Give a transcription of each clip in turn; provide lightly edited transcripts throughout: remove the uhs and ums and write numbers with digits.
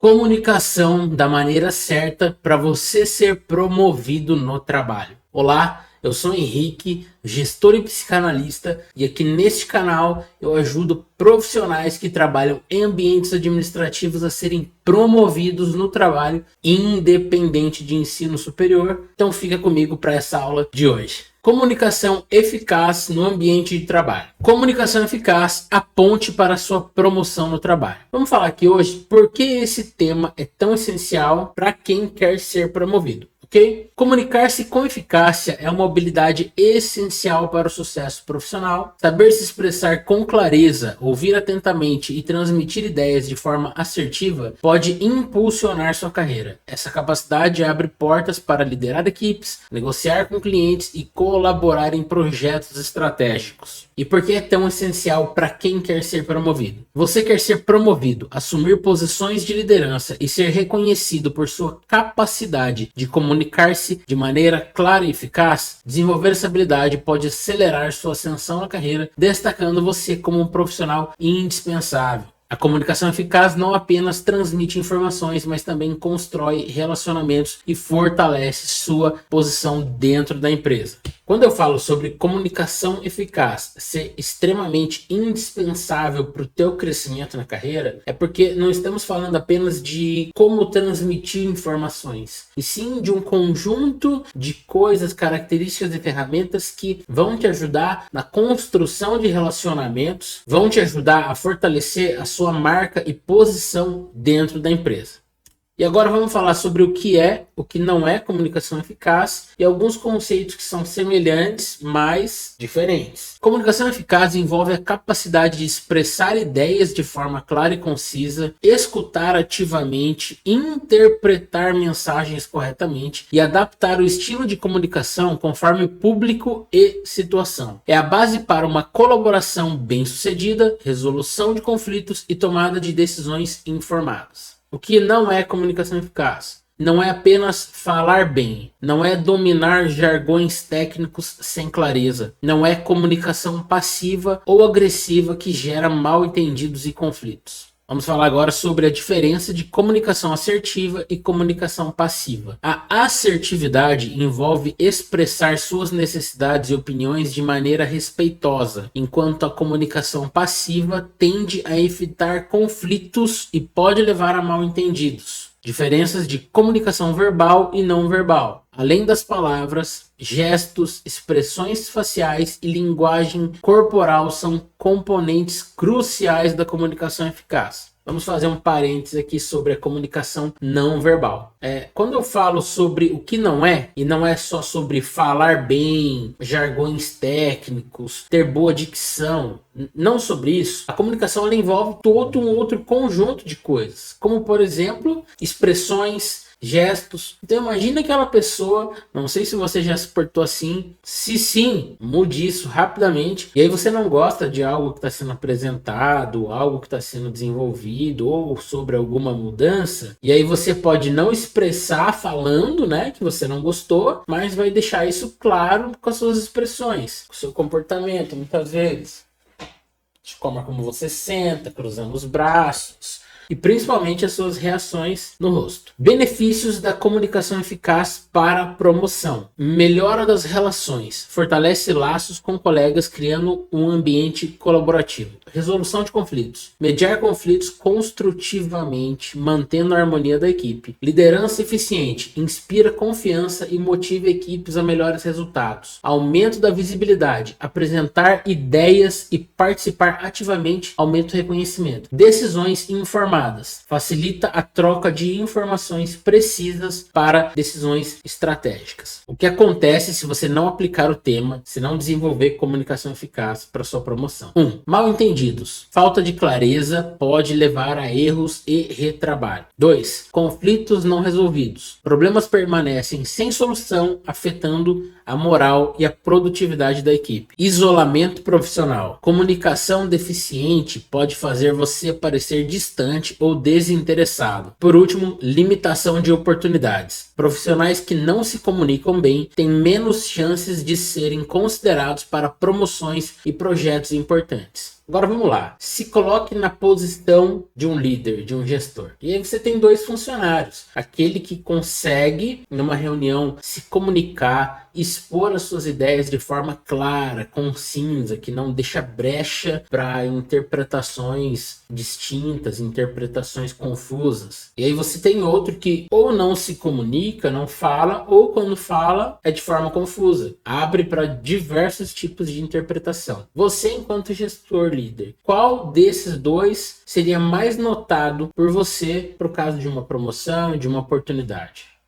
Comunicação da maneira certa para você ser promovido no trabalho. Olá, eu sou Henrique, gestor e psicanalista, e aqui neste canal eu ajudo profissionais que trabalham em ambientes administrativos a serem promovidos no trabalho, independente de ensino superior. Então fica comigo para essa aula de hoje. Comunicação eficaz no ambiente de trabalho. Comunicação eficaz, a ponte para a sua promoção no trabalho. Vamos falar aqui hoje por que esse tema é tão essencial para quem quer ser promovido. Okay? Comunicar-se com eficácia é uma habilidade essencial para o sucesso profissional. Saber se expressar com clareza, ouvir atentamente e transmitir ideias de forma assertiva pode impulsionar sua carreira. Essa capacidade abre portas para liderar equipes, negociar com clientes e colaborar em projetos estratégicos. E por que é tão essencial para quem quer ser promovido? Você quer ser promovido, assumir posições de liderança e ser reconhecido por sua capacidade de comunicar-se de maneira clara e eficaz? Desenvolver essa habilidade pode acelerar sua ascensão na carreira, destacando você como um profissional indispensável. A comunicação eficaz não apenas transmite informações, mas também constrói relacionamentos e fortalece sua posição dentro da empresa. Quando eu falo sobre comunicação eficaz ser extremamente indispensável para o teu crescimento na carreira, é porque não estamos falando apenas de como transmitir informações, e sim de um conjunto de coisas, características e ferramentas que vão te ajudar na construção de relacionamentos, vão te ajudar a fortalecer a sua marca e posição dentro da empresa. E agora vamos falar sobre o que é, o que não é comunicação eficaz e alguns conceitos que são semelhantes, mas diferentes. Comunicação eficaz envolve a capacidade de expressar ideias de forma clara e concisa, escutar ativamente, interpretar mensagens corretamente e adaptar o estilo de comunicação conforme público e situação. É a base para uma colaboração bem-sucedida, resolução de conflitos e tomada de decisões informadas. O que não é comunicação eficaz? Não é apenas falar bem, não é dominar jargões técnicos sem clareza, não é comunicação passiva ou agressiva que gera mal-entendidos e conflitos. Vamos falar agora sobre a diferença de comunicação assertiva e comunicação passiva. A assertividade envolve expressar suas necessidades e opiniões de maneira respeitosa, enquanto a comunicação passiva tende a evitar conflitos e pode levar a mal-entendidos. Diferenças de comunicação verbal e não verbal. Além das palavras, gestos, expressões faciais e linguagem corporal são componentes cruciais da comunicação eficaz. Vamos fazer um parênteses aqui sobre a comunicação não verbal. Quando eu falo sobre o que não é, e não é só sobre falar bem, jargões técnicos, ter boa dicção, não sobre isso, a comunicação ela envolve todo um outro conjunto de coisas, como por exemplo, expressões, gestos. Então imagina aquela pessoa, não sei se você já se portou assim, se sim, mude isso rapidamente. E aí você não gosta de algo que está sendo apresentado, algo que está sendo desenvolvido ou sobre alguma mudança, e aí você pode não expressar falando, né, que você não gostou, mas vai deixar isso claro com as suas expressões, com o seu comportamento, muitas vezes. De como você senta, cruzando os braços, e principalmente as suas reações no rosto. Benefícios da comunicação eficaz para a promoção. Melhora das relações. Fortalece laços com colegas, criando um ambiente colaborativo. Resolução de conflitos. Mediar conflitos construtivamente, mantendo a harmonia da equipe. Liderança eficiente. Inspira confiança e motiva equipes a melhores resultados. Aumento da visibilidade. Apresentar ideias e participar ativamente. Aumenta o reconhecimento. Decisões informadas. Facilita a troca de informações precisas para decisões estratégicas. O que acontece se você não aplicar o tema, se não desenvolver comunicação eficaz para sua promoção? 1. Mal-entendidos. Falta de clareza pode levar a erros e retrabalho. 2. Conflitos não resolvidos. Problemas permanecem sem solução, afetando a moral e a produtividade da equipe. Isolamento profissional. Comunicação deficiente pode fazer você parecer distante ou desinteressado. Por último, limitação de oportunidades. Profissionais que não se comunicam bem têm menos chances de serem considerados para promoções e projetos importantes. Agora vamos lá. Se coloque na posição de um líder, de um gestor. E aí você tem dois funcionários. Aquele que consegue, numa reunião, se comunicar, expor as suas ideias de forma clara, concisa, que não deixa brecha para interpretações distintas, interpretações confusas. E aí você tem outro que ou não se comunica, não fala, ou quando fala é de forma confusa. Abre para diversos tipos de interpretação. Você, enquanto gestor líder, qual desses dois seria mais notado por você por causa de uma promoção, de uma oportunidade?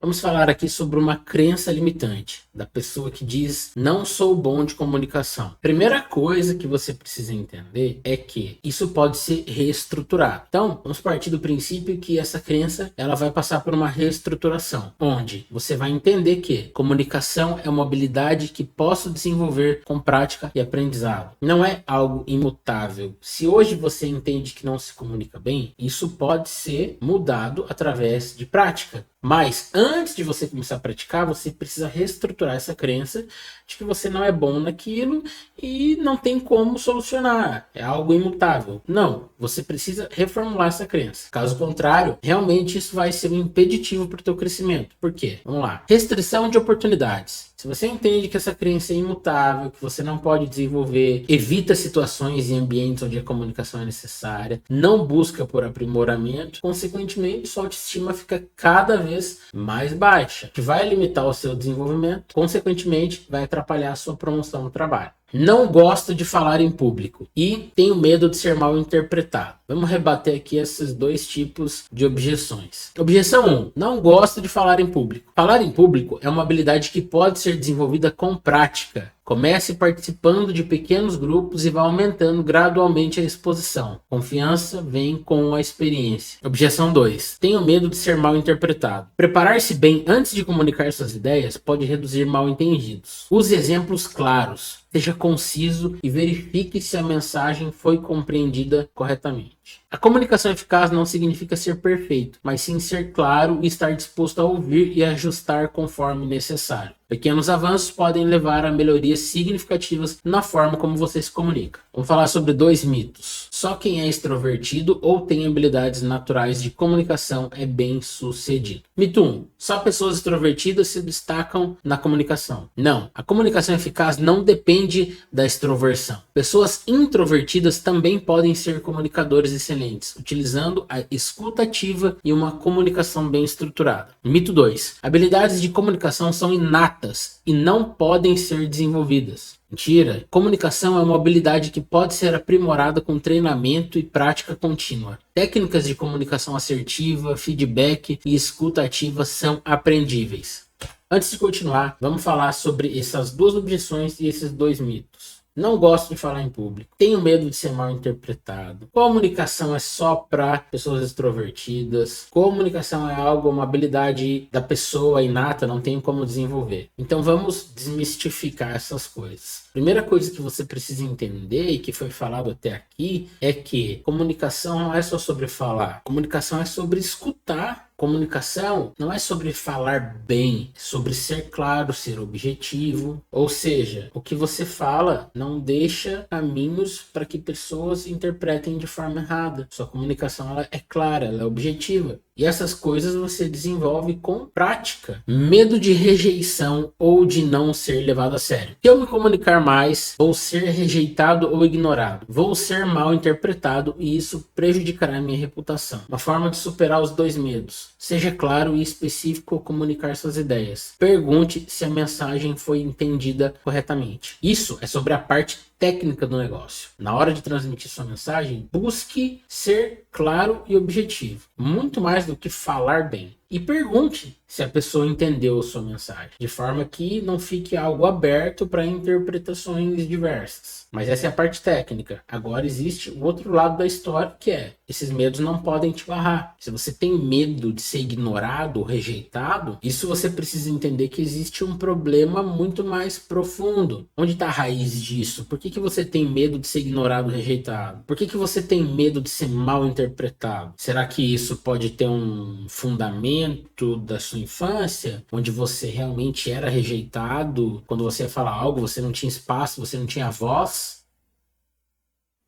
Vamos falar aqui sobre uma crença limitante da pessoa que diz: não sou bom de comunicação. Primeira coisa que você precisa entender é que isso pode ser reestruturado. Então, vamos partir do princípio que essa crença ela vai passar por uma reestruturação, onde você vai entender que comunicação é uma habilidade que posso desenvolver com prática e aprendizado. Não é algo imutável. Se hoje você entende que não se comunica bem, isso pode ser mudado através de prática. Mas antes de você começar a praticar, você precisa reestruturar essa crença de que você não é bom naquilo e não tem como solucionar. É algo imutável. Não, você precisa reformular essa crença. Caso contrário, realmente isso vai ser um impeditivo para o teu crescimento. Por quê? Vamos lá. Restrição de oportunidades. Se você entende que essa crença é imutável, que você não pode desenvolver, evita situações e ambientes onde a comunicação é necessária, não busca por aprimoramento, consequentemente sua autoestima fica cada vez mais baixa, que vai limitar o seu desenvolvimento, consequentemente vai atrapalhar a sua promoção no trabalho. Não gosto de falar em público e tenho medo de ser mal interpretado. Vamos rebater aqui esses dois tipos de objeções. Objeção 1. Não gosto de falar em público. Falar em público é uma habilidade que pode ser desenvolvida com prática. Comece participando de pequenos grupos e vá aumentando gradualmente a exposição. Confiança vem com a experiência. Objeção 2. Tenho medo de ser mal interpretado. Preparar-se bem antes de comunicar suas ideias pode reduzir mal-entendidos. Use exemplos claros. Seja conciso e verifique se a mensagem foi compreendida corretamente. A comunicação eficaz não significa ser perfeito, mas sim ser claro e estar disposto a ouvir e ajustar conforme necessário. Pequenos avanços podem levar a melhorias significativas na forma como você se comunica. Vamos falar sobre dois mitos. Só quem é extrovertido ou tem habilidades naturais de comunicação é bem sucedido. Mito 1. Só pessoas extrovertidas se destacam na comunicação. Não, a comunicação eficaz não depende da extroversão. Pessoas introvertidas também podem ser comunicadores excelentes, utilizando a escuta ativa e uma comunicação bem estruturada. Mito 2. Habilidades de comunicação são inatas e não podem ser desenvolvidas. Mentira! Comunicação é uma habilidade que pode ser aprimorada com treinamento e prática contínua. Técnicas de comunicação assertiva, feedback e escuta ativa são aprendíveis. Antes de continuar, vamos falar sobre essas duas objeções e esses dois mitos. Não gosto de falar em público. Tenho medo de ser mal interpretado. Comunicação é só para pessoas extrovertidas. Comunicação é algo, uma habilidade da pessoa inata, não tem como desenvolver. Então vamos desmistificar essas coisas. Primeira coisa que você precisa entender e que foi falado até aqui é que comunicação não é só sobre falar. Comunicação é sobre escutar. Comunicação não é sobre falar bem, é sobre ser claro, ser objetivo. Ou seja, o que você fala não deixa caminhos para que pessoas interpretem de forma errada. Sua comunicação ela é clara, ela é objetiva. E essas coisas você desenvolve com prática. Medo de rejeição ou de não ser levado a sério. Se eu me comunicar mais, vou ser rejeitado ou ignorado. Vou ser mal interpretado e isso prejudicará a minha reputação. Uma forma de superar os dois medos. Seja claro e específico ao comunicar suas ideias. Pergunte se a mensagem foi entendida corretamente. Isso é sobre a parte técnica do negócio. Na hora de transmitir sua mensagem, busque ser claro e objetivo. Muito mais do que falar bem. E pergunte se a pessoa entendeu a sua mensagem, de forma que não fique algo aberto para interpretações diversas. Mas essa é a parte técnica. Agora existe o outro lado da história, que é: esses medos não podem te barrar. Se você tem medo de ser ignorado ou rejeitado, isso você precisa entender que existe um problema muito mais profundo. Onde está a raiz disso? Por que você tem medo de ser ignorado ou rejeitado? Por que você tem medo de ser mal interpretado? Será que isso pode ter um fundamento da sua infância, onde você realmente era rejeitado? Quando você ia falar algo, você não tinha espaço, você não tinha voz?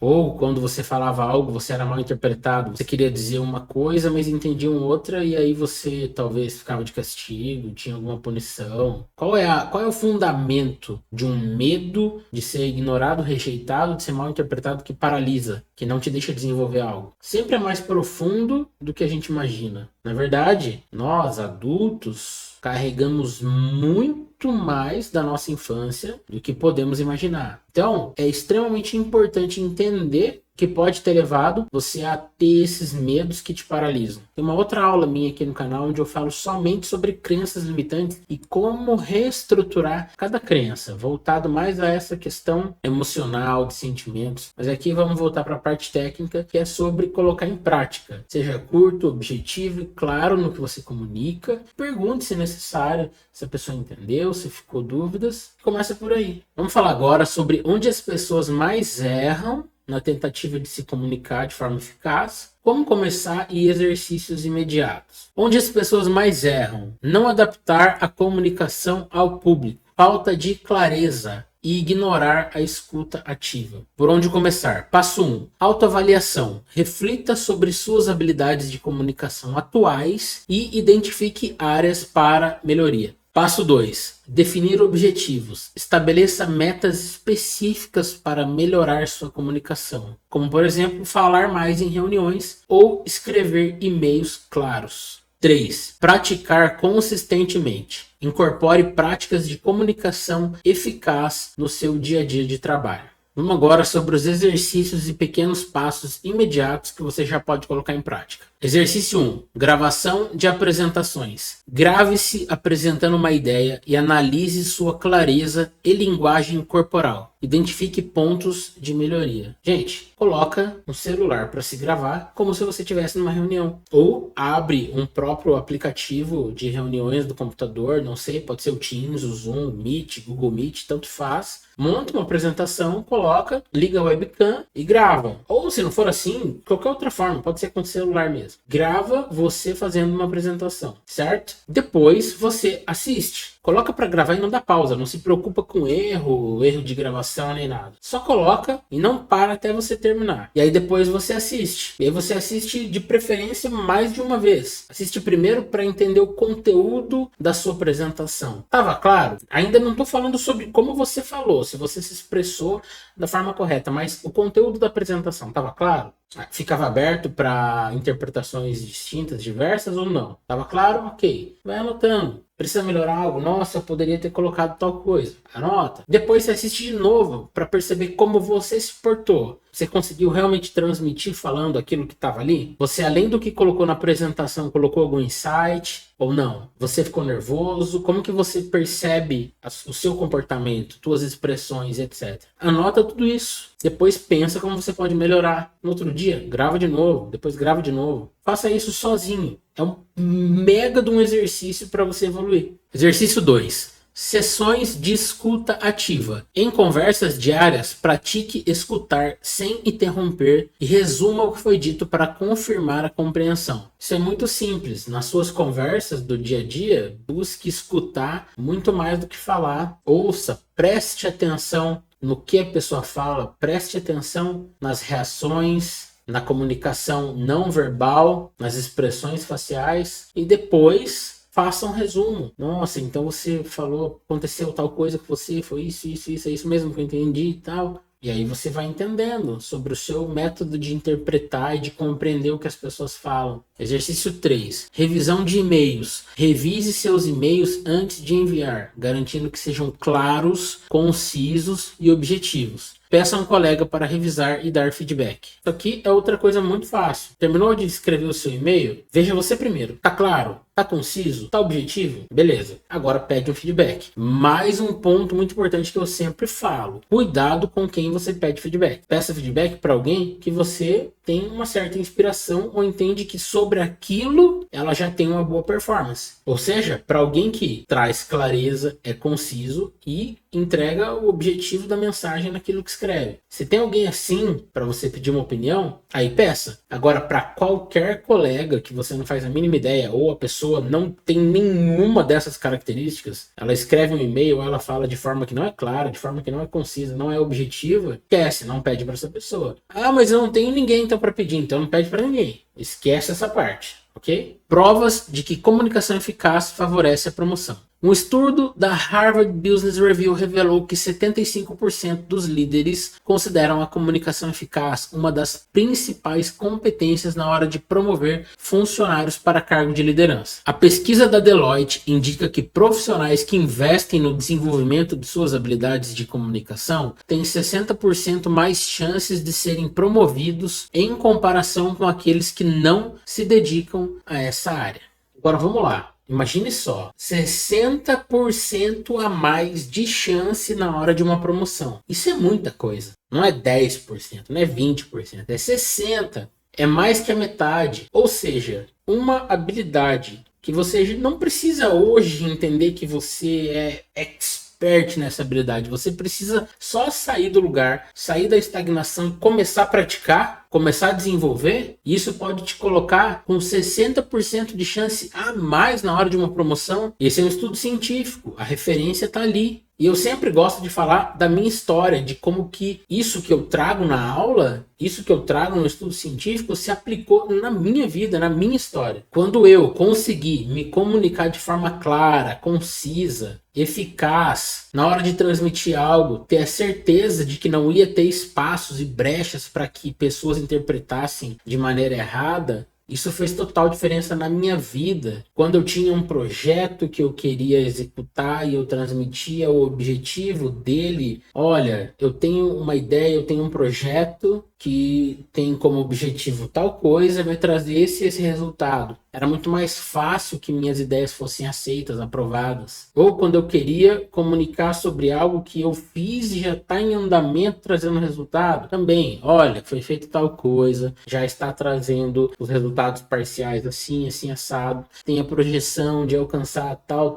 Ou quando você falava algo, você era mal interpretado. Você queria dizer uma coisa, mas entendia outra, e aí você talvez ficava de castigo, tinha alguma punição. Qual é o fundamento de um medo de ser ignorado, rejeitado, de ser mal interpretado que paralisa, que não te deixa desenvolver algo? Sempre é mais profundo do que a gente imagina. Na verdade, nós, adultos, carregamos muito mais da nossa infância do que podemos imaginar. Então, é extremamente importante entender que pode ter levado você a ter esses medos que te paralisam. Tem uma outra aula minha aqui no canal onde eu falo somente sobre crenças limitantes e como reestruturar cada crença, voltado mais a essa questão emocional, de sentimentos. Mas aqui vamos voltar para a parte técnica, que é sobre colocar em prática. Seja curto, objetivo e claro no que você comunica. Pergunte se necessário, se a pessoa entendeu, se ficou dúvidas. Começa por aí. Vamos falar agora sobre onde as pessoas mais erram na tentativa de se comunicar de forma eficaz, como começar e exercícios imediatos. Onde as pessoas mais erram: não adaptar a comunicação ao público, falta de clareza e ignorar a escuta ativa. Por onde começar? Passo 1. Autoavaliação. Reflita sobre suas habilidades de comunicação atuais e identifique áreas para melhoria. Passo 2. Definir objetivos. Estabeleça metas específicas para melhorar sua comunicação, como por exemplo, falar mais em reuniões ou escrever e-mails claros. 3. Praticar consistentemente. Incorpore práticas de comunicação eficaz no seu dia a dia de trabalho. Vamos agora sobre os exercícios e pequenos passos imediatos que você já pode colocar em prática. Exercício 1. Gravação de apresentações. Grave-se apresentando uma ideia e analise sua clareza e linguagem corporal. Identifique pontos de melhoria. Gente, coloca um celular para se gravar como se você estivesse numa reunião. Ou abre um próprio aplicativo de reuniões do computador, não sei, pode ser o Teams, o Zoom, o Meet, Google Meet, tanto faz. Monta uma apresentação, coloca, liga a webcam e grava. Ou se não for assim, qualquer outra forma, pode ser com o celular mesmo. Grava você fazendo uma apresentação, certo? Depois você assiste. Coloca para gravar e não dá pausa, não se preocupa com erro de gravação nem nada. Só coloca e não para até você terminar. E aí depois você assiste. E aí você assiste de preferência mais de uma vez. Assiste primeiro para entender o conteúdo da sua apresentação. Tava claro? Ainda não estou falando sobre como você falou, se você se expressou da forma correta, mas o conteúdo da apresentação tava claro? Ficava aberto para interpretações distintas, diversas ou não? Tava claro? Ok. Vai anotando. Precisa melhorar algo? Nossa, eu poderia ter colocado tal coisa. Anota. Depois você assiste de novo para perceber como você se portou. Você conseguiu realmente transmitir falando aquilo que estava ali? Você, além do que colocou na apresentação, colocou algum insight ou não? Você ficou nervoso? Como que você percebe o seu comportamento, suas expressões, etc. Anota tudo isso. Depois pensa como você pode melhorar. No outro dia, grava de novo. Depois grava de novo. Faça isso sozinho. É um mega de um exercício para você evoluir. Exercício 2. Sessões de escuta ativa. Em conversas diárias, pratique escutar sem interromper e resuma o que foi dito para confirmar a compreensão. Isso é muito simples. Nas suas conversas do dia a dia, busque escutar muito mais do que falar. Ouça, preste atenção no que a pessoa fala, preste atenção nas reações, na comunicação não verbal, nas expressões faciais e depois faça um resumo. Nossa, então você falou, aconteceu tal coisa com você, foi isso, é isso mesmo que eu entendi e tal. E aí você vai entendendo sobre o seu método de interpretar e de compreender o que as pessoas falam. Exercício 3. Revisão de e-mails. Revise seus e-mails antes de enviar, garantindo que sejam claros, concisos e objetivos. Peça a um colega para revisar e dar feedback. Isso aqui é outra coisa muito fácil. Terminou de escrever o seu e-mail? Veja você primeiro. Tá claro? Tá conciso? Tá objetivo? Beleza. Agora pede um feedback. Mais um ponto muito importante que eu sempre falo. Cuidado com quem você pede feedback. Peça feedback para alguém que você tem uma certa inspiração ou entende que sobre aquilo ela já tem uma boa performance. Ou seja, para alguém que traz clareza, é conciso e entrega o objetivo da mensagem naquilo que escreve. Se tem alguém assim para você pedir uma opinião, aí peça. Agora, para qualquer colega que você não faz a mínima ideia ou a pessoa pessoa não tem nenhuma dessas características, ela escreve um e-mail, ela fala de forma que não é clara, de forma que não é concisa, não é objetiva, esquece, não pede para essa pessoa. Ah, mas eu não tenho ninguém então para pedir, então não pede para ninguém. Esquece essa parte, ok? Provas de que comunicação eficaz favorece a promoção. Um estudo da Harvard Business Review revelou que 75% dos líderes consideram a comunicação eficaz uma das principais competências na hora de promover funcionários para cargo de liderança. A pesquisa da Deloitte indica que profissionais que investem no desenvolvimento de suas habilidades de comunicação têm 60% mais chances de serem promovidos em comparação com aqueles que não se dedicam a essa área. Agora vamos lá. Imagine só, 60% a mais de chance na hora de uma promoção. Isso é muita coisa. Não é 10%, não é 20%, é 60%. É mais que a metade. Ou seja, uma habilidade que você não precisa hoje entender que você é expert nessa habilidade. Você precisa só sair do lugar, sair da estagnação, começar a praticar, começar a desenvolver. Isso pode te colocar com 60% de chance a mais na hora de uma promoção. Esse é um estudo científico, a referência está ali. E eu sempre gosto de falar da minha história, de como que isso que eu trago na aula, isso que eu trago no estudo científico se aplicou na minha vida, na minha história. Quando eu consegui me comunicar de forma clara, concisa, eficaz, na hora de transmitir algo, ter a certeza de que não ia ter espaços e brechas para que pessoas interpretassem de maneira errada, isso fez total diferença na minha vida. Quando eu tinha um projeto que eu queria executar e eu transmitia o objetivo dele, olha, eu tenho uma ideia, eu tenho um projeto que tem como objetivo tal coisa, vai trazer esse resultado. Era muito mais fácil que minhas ideias fossem aceitas, aprovadas. Ou quando eu queria comunicar sobre algo que eu fiz e já está em andamento trazendo resultado, também, olha, foi feito tal coisa, já está trazendo os resultados parciais assim, assim, assado, tem a projeção de alcançar tal,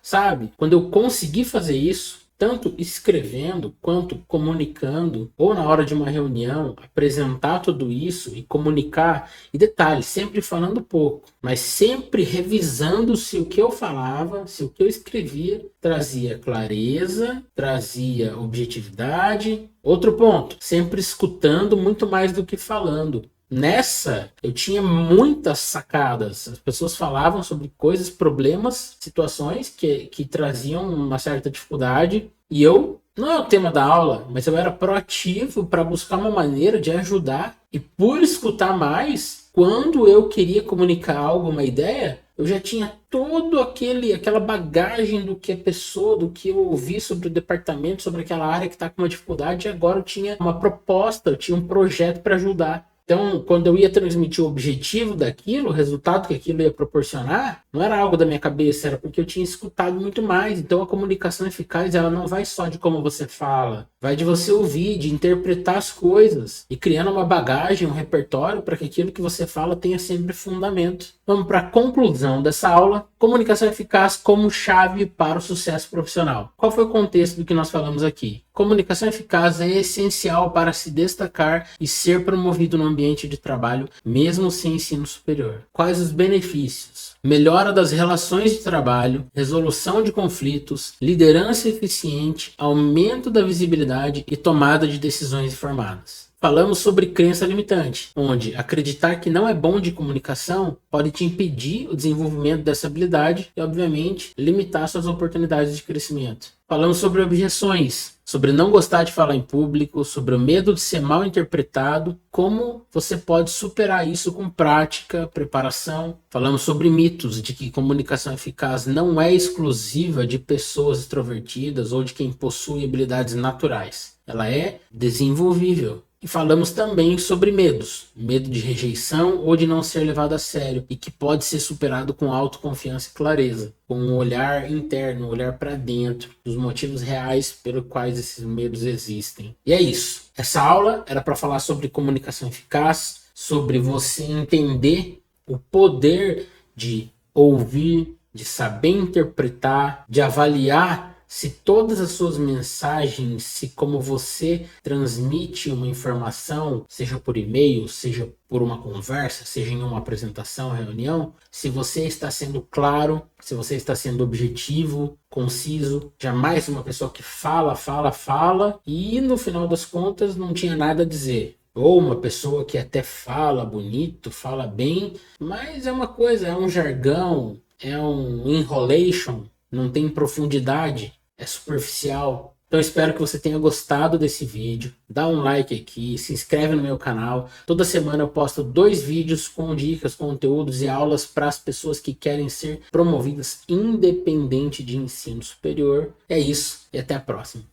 sabe? Quando eu consegui fazer isso, tanto escrevendo quanto comunicando, ou na hora de uma reunião, apresentar tudo isso e comunicar, e detalhe, sempre falando pouco, mas sempre revisando se o que eu falava, se o que eu escrevia trazia clareza, trazia objetividade. Outro ponto, sempre escutando muito mais do que falando. Nessa, eu tinha muitas sacadas. As pessoas falavam sobre coisas, problemas, situações que traziam uma certa dificuldade. E eu, não é o tema da aula, mas eu era proativo para buscar uma maneira de ajudar. E por escutar mais, quando eu queria comunicar algo, uma ideia, eu já tinha todo aquela bagagem do que a pessoa, do que eu ouvi sobre o departamento, sobre aquela área que está com uma dificuldade. E agora eu tinha uma proposta, eu tinha um projeto para ajudar. Então, quando eu ia transmitir o objetivo daquilo, o resultado que aquilo ia proporcionar, não era algo da minha cabeça, era porque eu tinha escutado muito mais. Então, a comunicação eficaz, ela não vai só de como você fala, vai de você ouvir, de interpretar as coisas e criando uma bagagem, um repertório para que aquilo que você fala tenha sempre fundamento. Vamos para a conclusão dessa aula: comunicação eficaz como chave para o sucesso profissional. Qual foi o contexto do que nós falamos aqui? Comunicação eficaz é essencial para se destacar e ser promovido no ambiente de trabalho, mesmo sem ensino superior. Quais os benefícios? Melhora das relações de trabalho, resolução de conflitos, liderança eficiente, aumento da visibilidade e tomada de decisões informadas. Falamos sobre crença limitante, onde acreditar que não é bom de comunicação pode te impedir o desenvolvimento dessa habilidade e, obviamente, limitar suas oportunidades de crescimento. Falamos sobre objeções, sobre não gostar de falar em público, sobre o medo de ser mal interpretado, como você pode superar isso com prática, preparação. Falamos sobre mitos, de que comunicação eficaz não é exclusiva de pessoas extrovertidas ou de quem possui habilidades naturais. Ela é desenvolvível. E falamos também sobre medos, medo de rejeição ou de não ser levado a sério, e que pode ser superado com autoconfiança e clareza, com um olhar interno, um olhar para dentro, dos motivos reais pelos quais esses medos existem. E é isso. Essa aula era para falar sobre comunicação eficaz, sobre você entender o poder de ouvir, de saber interpretar, de avaliar se todas as suas mensagens, se como você transmite uma informação, seja por e-mail, seja por uma conversa, seja em uma apresentação, reunião, se você está sendo claro, se você está sendo objetivo, conciso, jamais uma pessoa que fala e no final das contas não tinha nada a dizer. Ou uma pessoa que até fala bonito, fala bem, mas é uma coisa, é um jargão, é um enrolation, não tem profundidade, é superficial. Então espero que você tenha gostado desse vídeo. Dá um like aqui, se inscreve no meu canal. Toda semana eu posto 2 vídeos com dicas, conteúdos e aulas para as pessoas que querem ser promovidas independente de ensino superior. É isso e até a próxima.